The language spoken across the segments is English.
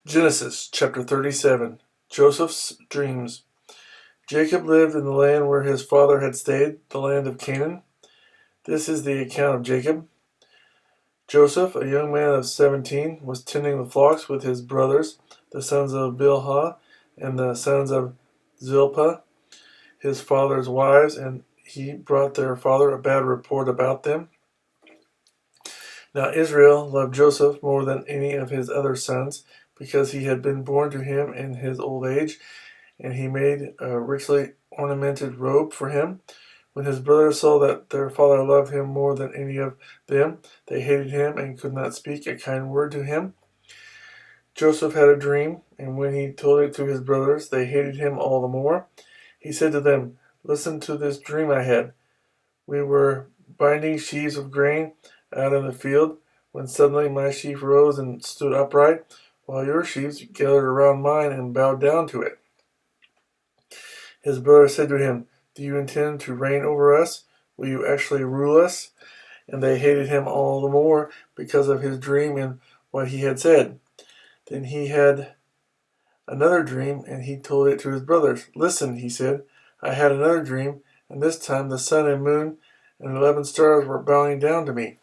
Genesis chapter 37. Joseph's dreams. Jacob lived in the land where his father had stayed, the land of Canaan. This is the account of Jacob. Joseph, a young man of 17, was tending the flocks with his brothers, the sons of Bilhah and the sons of Zilpah, his father's wives, and he brought their father a bad report about them. Now Israel loved Joseph more than any of his other sons, because he had been born to him in his old age, and he made a richly ornamented robe for him. When his brothers saw that their father loved him more than any of them, they hated him and could not speak a kind word to him. Joseph had a dream, and when he told it to his brothers, they hated him all the more. He said to them, "Listen to this dream I had. We were binding sheaves of grain out in the field, when suddenly my sheaf rose and stood upright, while your sheaves gathered around mine and bowed down to it." His brothers said to him, "Do you intend to reign over us? Will you actually rule us?" And they hated him all the more because of his dream and what he had said. Then he had another dream, and he told it to his brothers. "Listen," he said, "I had another dream, and this time the sun and moon and 11 stars were bowing down to me."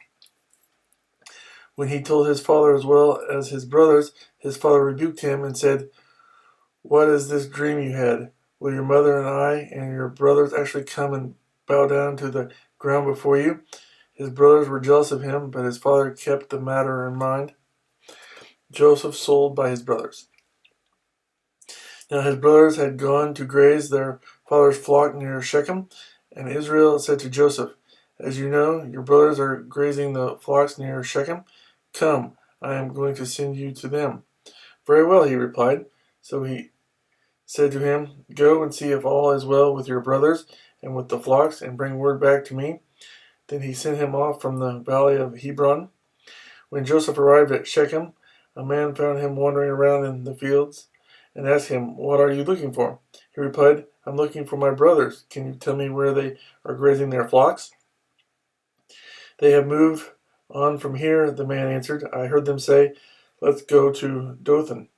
When he told his father as well as his brothers, his father rebuked him and said, "What is this dream you had? Will your mother and I and your brothers actually come and bow down to the ground before you?" His brothers were jealous of him, but his father kept the matter in mind. Joseph sold by his brothers. Now his brothers had gone to graze their father's flock near Shechem, and Israel said to Joseph, "As you know, your brothers are grazing the flocks near Shechem. Come, I am going to send you to them." "Very well," he replied. So he said to him, "Go and see if all is well with your brothers and with the flocks, and bring word back to me." Then he sent him off from the valley of Hebron. When Joseph arrived at Shechem, a man found him wandering around in the fields and asked him, "What are you looking for?" He replied, "I'm looking for my brothers. Can you tell me where they are grazing their flocks?" "They have moved on from here," the man answered. "I heard them say, 'Let's go to Dothan.'"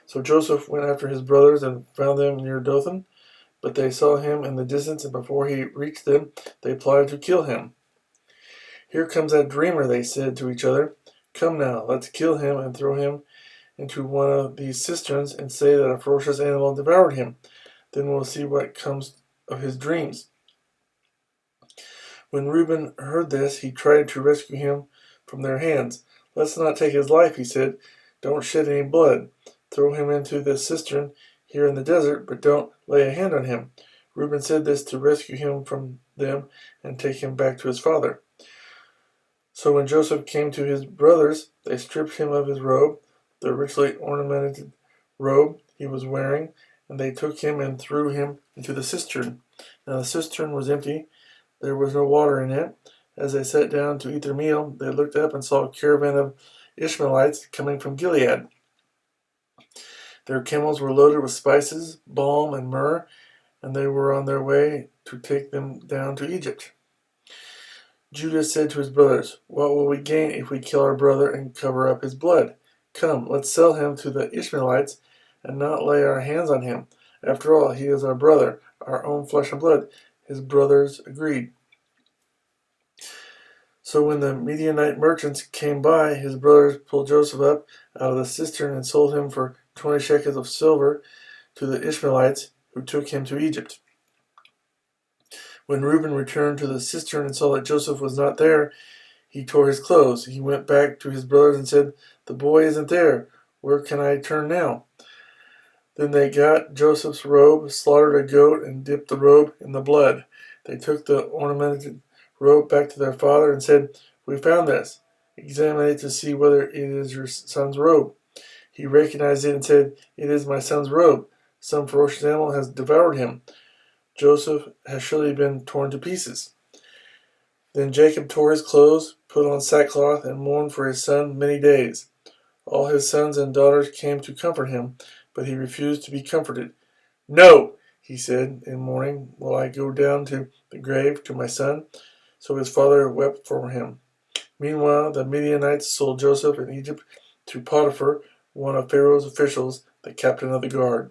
So Joseph went after his brothers and found them near Dothan, but they saw him in the distance, and before he reached them, they plotted to kill him. "Here comes that dreamer," they said to each other. "Come now, let's kill him and throw him into one of these cisterns and say that a ferocious animal devoured him. Then we'll see what comes of his dreams." When Reuben heard this, he tried to rescue him from their hands. "Let's not take his life," he said. "Don't shed any blood. Throw him into this cistern here in the desert, but don't lay a hand on him." Reuben said this to rescue him from them and take him back to his father. So when Joseph came to his brothers, they stripped him of his robe, the richly ornamented robe he was wearing, and they took him and threw him into the cistern. Now the cistern was empty. There was no water in it. As they sat down to eat their meal, they looked up and saw a caravan of Ishmaelites coming from Gilead. Their camels were loaded with spices, balm, and myrrh, and they were on their way to take them down to Egypt. Judah said to his brothers, "What will we gain if we kill our brother and cover up his blood? Come, let's sell him to the Ishmaelites and not lay our hands on him. After all, he is our brother, our own flesh and blood." His brothers agreed. So when the Midianite merchants came by, his brothers pulled Joseph up out of the cistern and sold him for 20 shekels of silver to the Ishmaelites, who took him to Egypt. When Reuben returned to the cistern and saw that Joseph was not there, he tore his clothes. He went back to his brothers and said, "The boy isn't there. Where can I turn now?" Then they got Joseph's robe, slaughtered a goat, and dipped the robe in the blood. They took the ornamented robe back to their father and said, "We found this. Examine it to see whether it is your son's robe." He recognized it and said, "It is my son's robe. Some ferocious animal has devoured him. Joseph has surely been torn to pieces." Then Jacob tore his clothes, put on sackcloth, and mourned for his son many days. All his sons and daughters came to comfort him, but he refused to be comforted. "No," he said in mourning, "will I go down to the grave to my son." So his father wept for him. Meanwhile, the Midianites sold Joseph in Egypt to Potiphar, one of Pharaoh's officials, the captain of the guard.